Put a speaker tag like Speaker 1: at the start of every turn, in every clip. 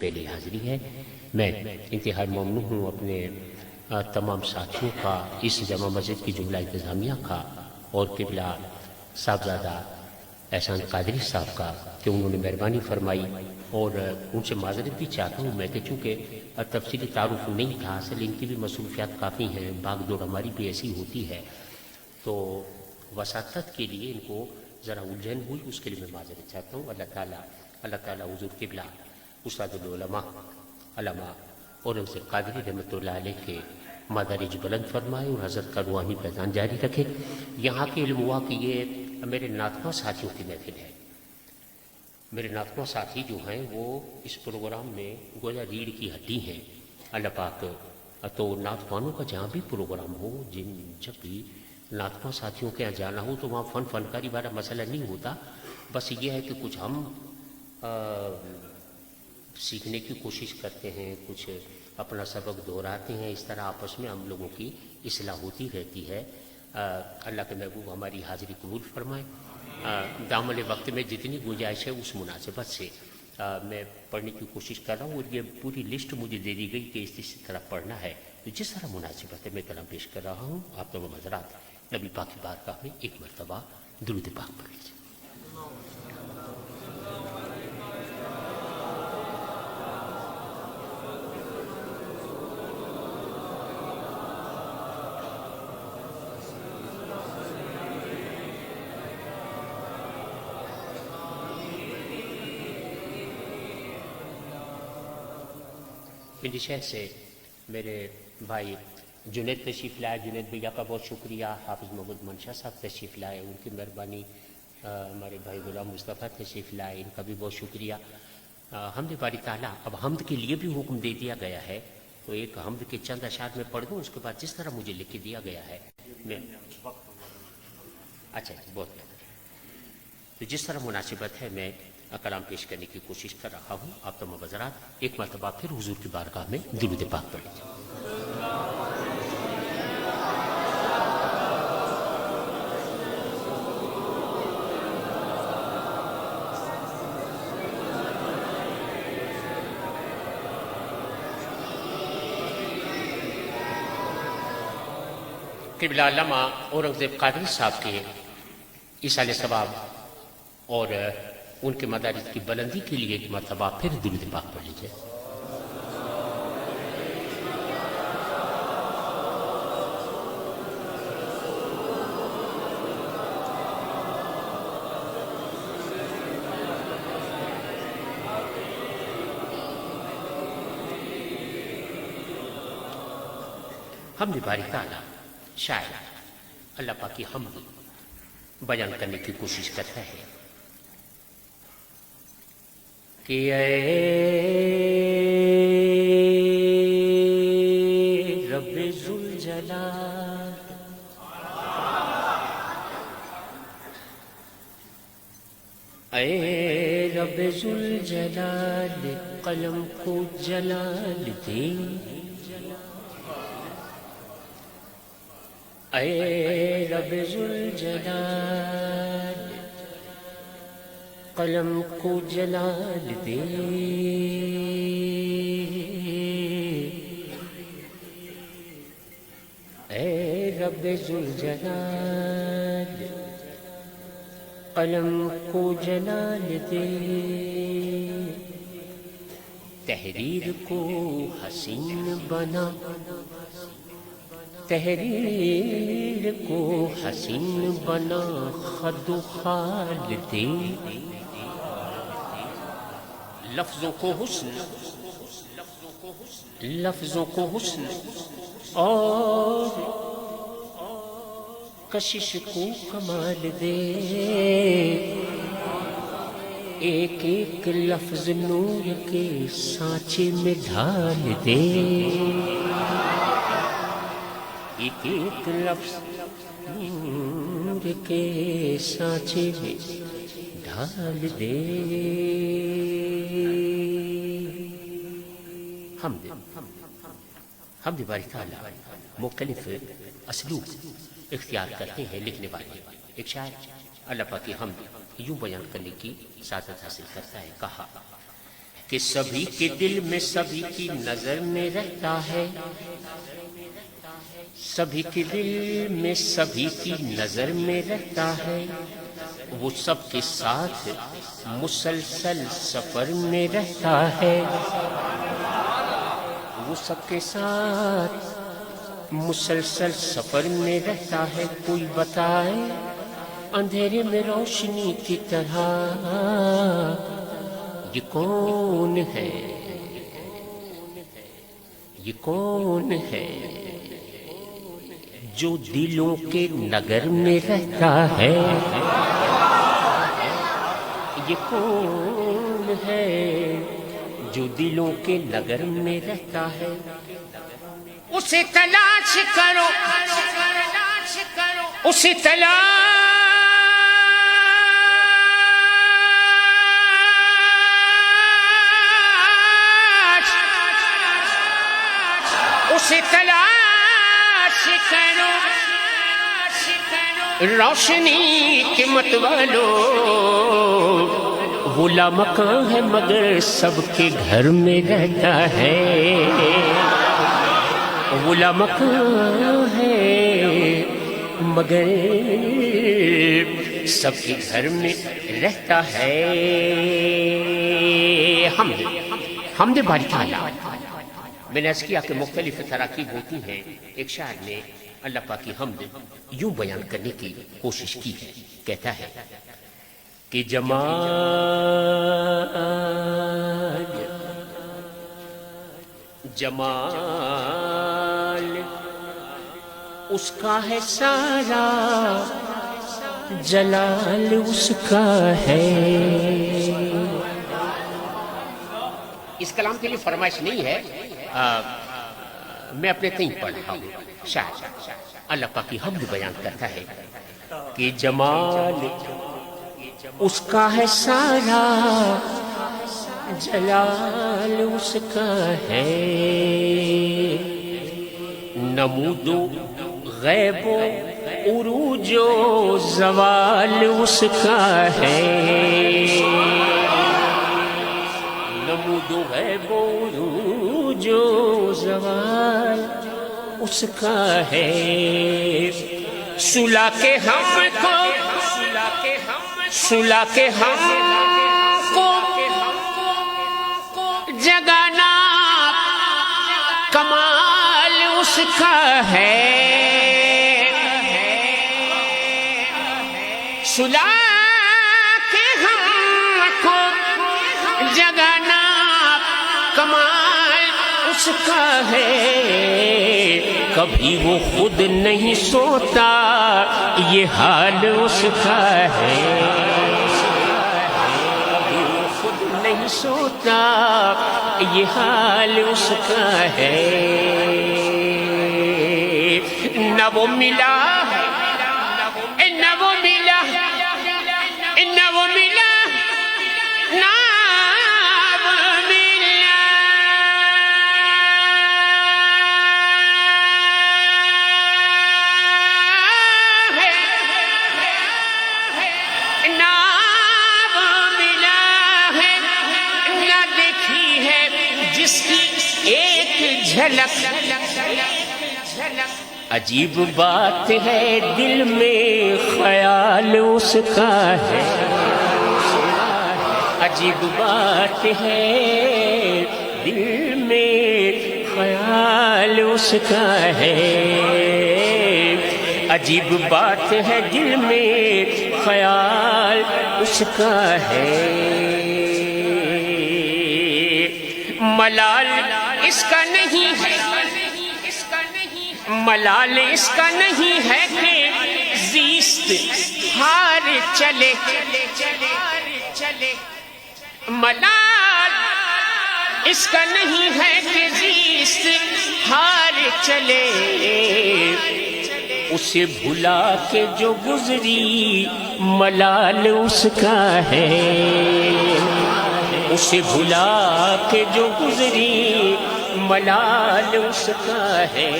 Speaker 1: پہلی حاضری ہے۔ میں انتہائی ممنون ہوں اپنے تمام ساتھیوں کا، اس جامع مسجد کی جملہ انتظامیہ کا اور قبلہ صاحبزادہ احسان قادری صاحب کا کہ انہوں نے مہربانی فرمائی، اور ان سے معذرت بھی چاہتا ہوں میں کہ چونکہ تفصیلی تعارف نہیں تھا، اصل ان کی بھی مصروفیات کافی ہیں، بھاگ دوڑ ہماری بھی ایسی ہوتی ہے، تو وساطت کے لیے ان کو ذرا الجھن ہوئی، اس کے لیے میں معذرت چاہتا ہوں۔ اللہ تعالیٰ حضور قبلہ استاد العلماء علامہ اورنگزیب قادری رحمۃ اللہ علیہ کے مدارج بلند فرمائے اور حضرت کا روحانی فیضان جاری رکھے۔ یہاں کے علم ہوا کہ یہ میرے ناطقہ ساتھیوں کی محفل ہے۔ میرے ناطقہ ساتھی جو ہیں وہ اس پروگرام میں گویا ریڑھ کی ہڈی ہیں۔ اللہ پاک تو نعت کا جہاں بھی پروگرام ہو، جب بھی ناطقہ ساتھیوں کے یہاں جانا ہو تو وہاں فنکاری والا مسئلہ نہیں ہوتا، بس یہ ہے کہ کچھ ہم سیکھنے کی کوشش کرتے ہیں، کچھ اپنا سبق دہراتے ہیں، اس طرح آپس میں ہم لوگوں کی اصلاح ہوتی رہتی ہے۔ اللہ کے محبوب ہماری حاضری قبول فرمائے۔ دامن وقت میں جتنی گنجائش ہے اس مناسبت سے میں پڑھنے کی کوشش کر رہا ہوں، اور یہ پوری لسٹ مجھے دے دی گئی کہ اس طرح پڑھنا ہے، تو جس طرح مناسبت ہے میں کلام پیش کر رہا ہوں۔ آپ تمام حضرات نبی پاک کی بارگاہ میں ایک مرتبہ درود پاک پڑھ لیجیے۔ پنڈی شہر سے میرے بھائی جنید تشریف لائے، جنید بھیا کا بہت شکریہ۔ حافظ محمد منشا صاحب تشریف لائے، ان کی مہربانی۔ ہمارے بھائی غلام مصطفیٰ تشریف لائے، ان کا بھی بہت شکریہ۔ حمد باری تعالیٰ، اب حمد کے لیے بھی حکم دے دیا گیا ہے، تو ایک حمد کے چند اشعار میں پڑھ دوں، اس کے بعد جس طرح مجھے لکھ کے دیا گیا ہے میں اچھا بہت بہتر، تو جس طرح مناسبت ہے میں کلام پیش کرنے کی کوشش کر رہا ہوں۔ آپ تمام حضرات ایک مرتبہ پھر حضور کی بارگاہ میں درود پاک پڑھ لیجیے۔ قبلہ علامہ اورنگزیب قادری صاحب کے ایصال ثواب اور ان کے مدارج کی بلندی کے لیے ایک مرتبہ پھر درود پاک پڑھ لیجیے۔ حمد باری تعالیٰ شاعر اللہ پاک کی حمد بیان کرنے کی کوشش کرتا ہے کہ اے رب ذوالجلال، اے رب ذوالجلال، قلم کو جلال دے، اے رب ذوالجلال، قلم کو جلال دے، اے رب ذوالجلال، قلم کو جلال دے، تحریر کو حسین بنا، تحریر کو حسین بنا، خد و خال دے، لفظوں کو حسن، لفظوں کو حسن اور کشش کو کمال دے، ایک ایک لفظ نور کے سانچے میں ڈھال دے، ایک ایک لفظ نور کے سانچے میں ڈھال دے۔ حمد باری تعالیٰ مختلف اسلوب اختیار کرتے ہیں لکھنے والے۔ ایک شاعر اللہ پاک کی حمد یوں بیان کرنے کی سعادت حاصل کرتا ہے، کہا کہ سبھی کے دل میں سبھی کی نظر میں رہتا ہے، سبھی کے دل میں سبھی کی نظر میں رہتا ہے، وہ سب کے ساتھ مسلسل سفر میں رہتا ہے، وہ سب کے ساتھ مسلسل سفر میں رہتا ہے۔ کوئی بتائے اندھیرے میں روشنی کی طرح یہ کون ہے، یہ کون ہے جو دلوں کے نگر میں رہتا ہے، یہ کون ہے جو دلوں کے نگر میں رہتا ہے؟ اسے تلاش کرو، اسے تلاش اسے تلاش کرو، روشنی کے متوالو، وہ لامکاں ہے مگر سب کے گھر میں رہتا ہے، وہ لامکاں ہے مگر سب کے گھر میں رہتا ہے۔ حمد باری تعالیٰ، میں نے عرض کیا کہ مختلف تراکیب ہوتی ہیں۔ ایک شاعر نے اللہ پاک کی حمد یوں بیان کرنے کی کوشش کی ہے، کہتا ہے کہ جمال جمال اس کا ہے سارا، جلال اس کا ہے۔ اس کلام کے لیے فرمائش نہیں ہے، میں اپنے تئیں پڑھ رہا ہوں۔ شاعر اللہ پاک کی حمد بیان کرتا ہے کہ جمال اس کا ہے سارا، جلال اس کا ہے، نمود و غیب و عروج و زوال اس کا ہے، نمود و غیب و عروج و زوال اس کا ہے۔ سلا کے ہم کو، سلا کے ہم کو جگانا کمال اس کا ہے، سلا کے ہم کو جگانا کمال اس کا ہے، کبھی وہ خود نہیں سوتا یہ حال اس کا ہے، کبھی وہ خود نہیں سوتا یہ حال اس کا ہے، نہ وہ ملا نہ وہ ملا نہ وہ ملا نہ عجیب بات ہے دل میں خیال اس کا ہے، عجیب بات ہے دل میں خیال اس کا ہے، عجیب بات ہے دل میں خیال اس کا ہے، ملال اس کا نہیں ہے، ملال اس کا نہیں ہے کہ زیست ہار چلے، ملال اس کا نہیں ہے کہ زیست ہار چلے، اسے بھلا کے جو گزری ملال اس کا ہے، اسے بھلا کے جو گزری ملال اس کا ہے۔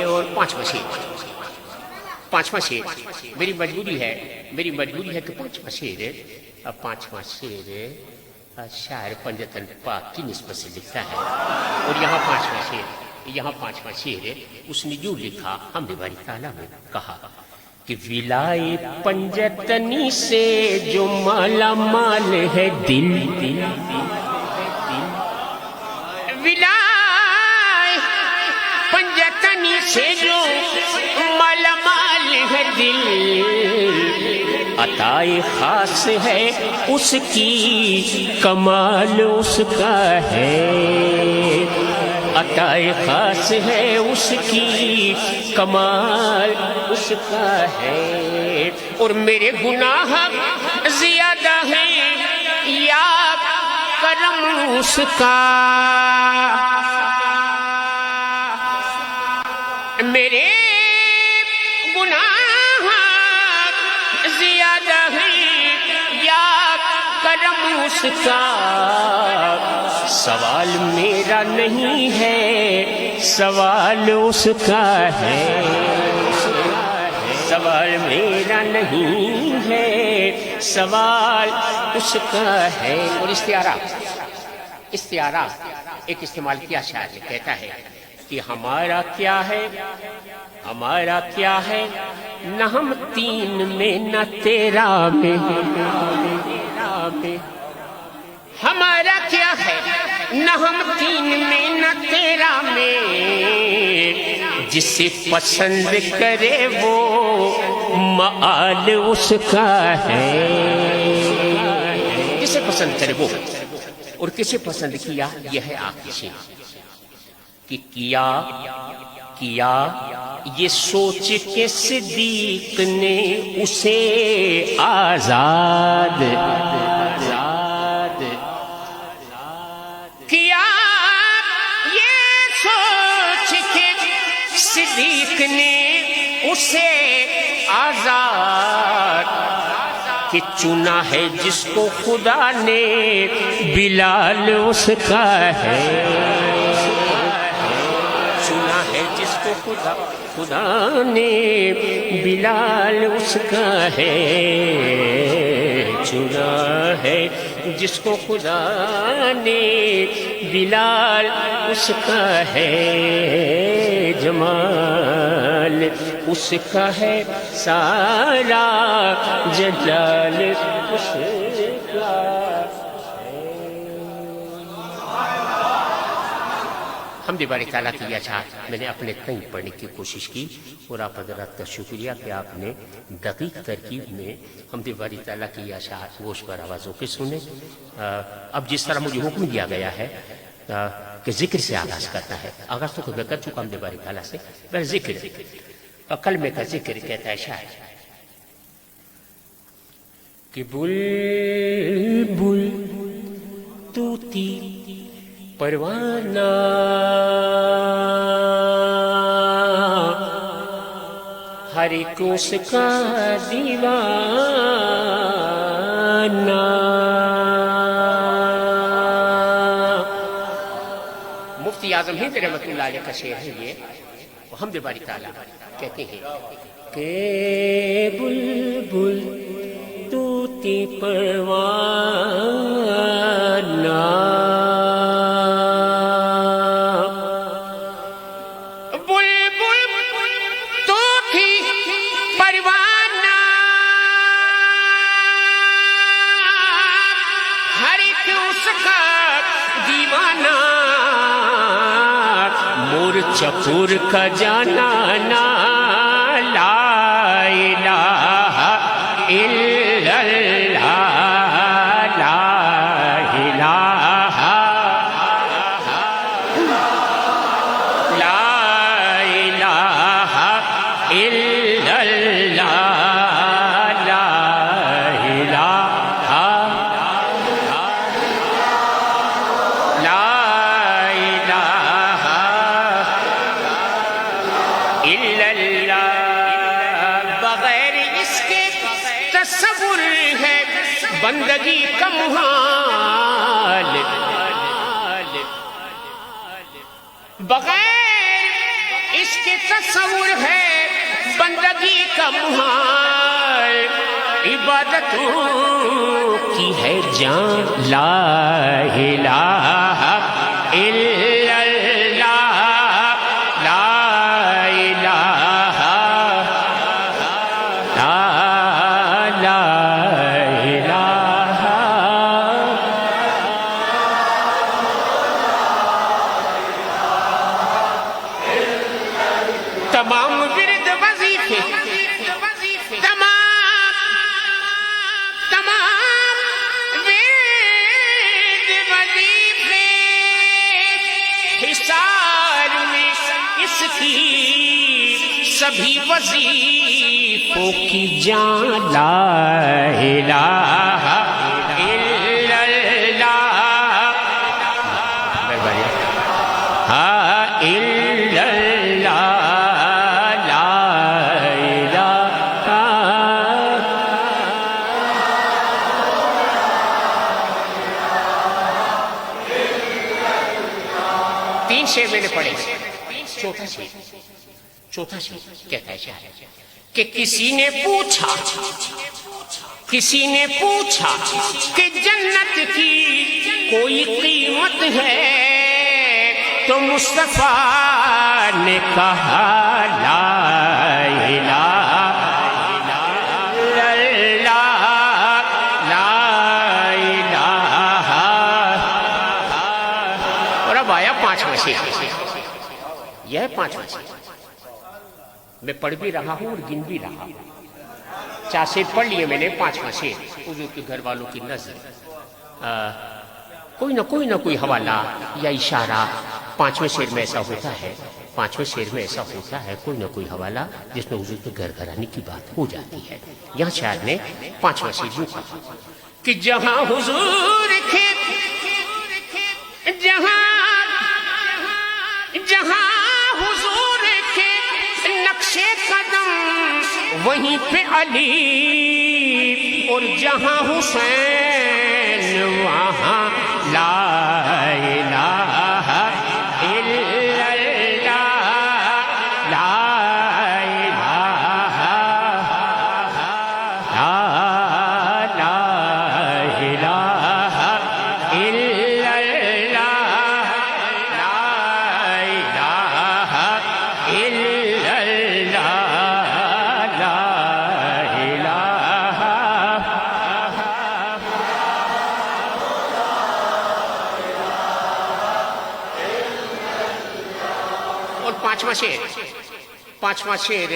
Speaker 1: اور پانچواں شعر میری مجبوری ہے کہ پانچواں شعر شاعر پنجتن پاک کی نسبت سے لکھتا ہے، اور یہاں پانچواں شعر ہے، اس نے یوں لکھا حمد باری تعالیٰ میں، کہا کہ ولائے پنجتنی سے جو مالا مال ہے دل، ولائے پنجتنی سے جو مالا مال ہے دل، عطائے خاص ہے اس کی کمال اس کا ہے، عطائے خاص ہے اس کی کمال اس کا ہے، اور میرے گناہ زیادہ ہیں یا کرم اس کا، میرے گناہ زیادہ ہیں یا کرم اس کا، سوال میرا نہیں ہے سوال اس کا ہے، سوال میرا نہیں ہے سوال اس کا ہے۔ اور استعارات ایک استعمال کیا شاعر نے، کہتا ہے کہ ہمارا کیا ہے، ہمارا کیا ہے، نہ ہم تین میں نہ تیرا میں، ہمارا کیا ہے، نہ ہم تین میں نہ تیرا میں، جسے پسند کرے وہ مآل اس کا ہے، جسے پسند کرے وہ، اور کسے پسند کیا، یہ ہے آخری شعر کہ کیا یہ سوچ کے صدیق نے اسے آزاد کیا، یہ سوچ کے صدیق نے اسے آزاد کہ چنا ہے جس کو خدا نے بلال اس کا ہے، چنا ہے جس کو خدا نے بلال اس کا ہے، چنا ہے جس کو خدا نے بلال اس کا ہے، جمال اس کا ہے سارا جلال اس کا ہے۔ حمد باری تعالیٰ کی اشعار میں نے اپنے کہیں پڑھنے کی کوشش کی، اور آپ حضرات کا شکریہ کہ آپ نے دقیق ترکیب میں حمد باری تعالیٰ کی اشعار گوش پر آوازوں کے سنے۔ اب جس طرح مجھے حکم دیا گیا ہے کہ ذکر سے آغاز کرنا ہے، آغاز تو میں کر چکا حمد باری تعالیٰ سے، پھر ذکر کلمے کا ذکر کہتا ہے شاعر کہ بلبل طوطی پروانہ ہر ایک اس کا دیوانہ، مفتی اعظم ہند رحمۃ اللہ علیہ کا شعر ہے یہ، حمد باری تعالیٰ کہتے ہیں کہ بلبل طوطی پروانہ چکور کا جانا نا، لا الہ الا اللہ، لا الہ، لا الہ الا اللہ، لا الہ، لا بغیر اس کے تصور ہے بندگی کا محال، بغیر اس کے تصور ہے بندگی کا محال، عبادتوں کی ہے جان، لا الہ الا اللہ، لا الہ لا الہ۔ تمام ورد وظیفے، سبھی وظیفوں کی جان، لا الہ الا اللہ، الا اللہ، لا الہ۔ تین شعر میں نے پڑھے، چوتھا شعر کہتا ہے شاعر کہ کسی نے پوچھا کہ جنت کی کوئی قیمت ہے، تو مصطفیٰ نے کہا لا الہ الا اللہ، لا الہ۔ اور اب آیا پانچواں شعر، یہ ہے پانچواں شعر، میں پڑھ بھی رہا ہوں اور گن بھی رہا ہوں۔ 4 شعر پڑھ لیے میں نے، 5واں شعر حضور کے گھر والوں کی نظر، کوئی نہ کوئی حوالہ یا اشارہ 5ویں شعر میں ایسا ہوتا ہے، 5ویں شعر میں ایسا ہوتا ہے کوئی نہ کوئی حوالہ جس میں حضور کے گھر گھرانے کی بات ہو جاتی ہے۔ یہاں شاعر نے 5واں شعر یوں کہا کہ جہاں حضور کے جہاں حضور کے نقش قدم، وہیں پہ علی، اور جہاں حسین وہاں لا الہ الا اللہ، لا الہ لا الہ الا اللہ، لا الہ الا اللہ، لا الہ۔ اور پانچواں شعر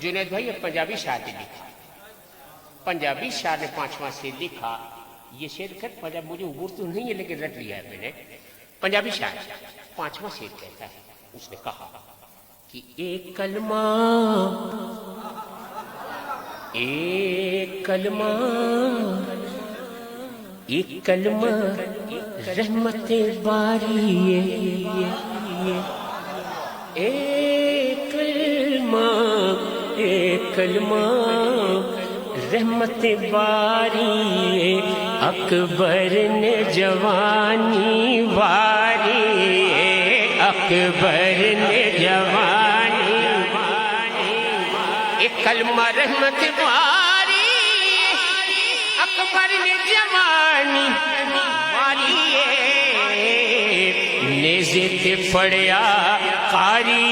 Speaker 1: جنید بھائی پنجابی شاعر نے لکھا، پنجابی شاعر نے 5واں شعر لکھا۔ یہ شعر خیر پنجاب مجھے عبور تو نہیں ہے لیکن رٹ لیا ہے میں نے۔ پنجابی شاعر 5واں شعر کہتا ہے، اس نے کہا کہ ایک کلمہ رحمت باری ہے، ایک کلمہ رحمت باری، اکبر نے جوانی واری، اکبر نے جوانی واری، ایک کلمہ رحمت باری، اکبر نے جوانی واری، نیزے تے پڑیا قاری،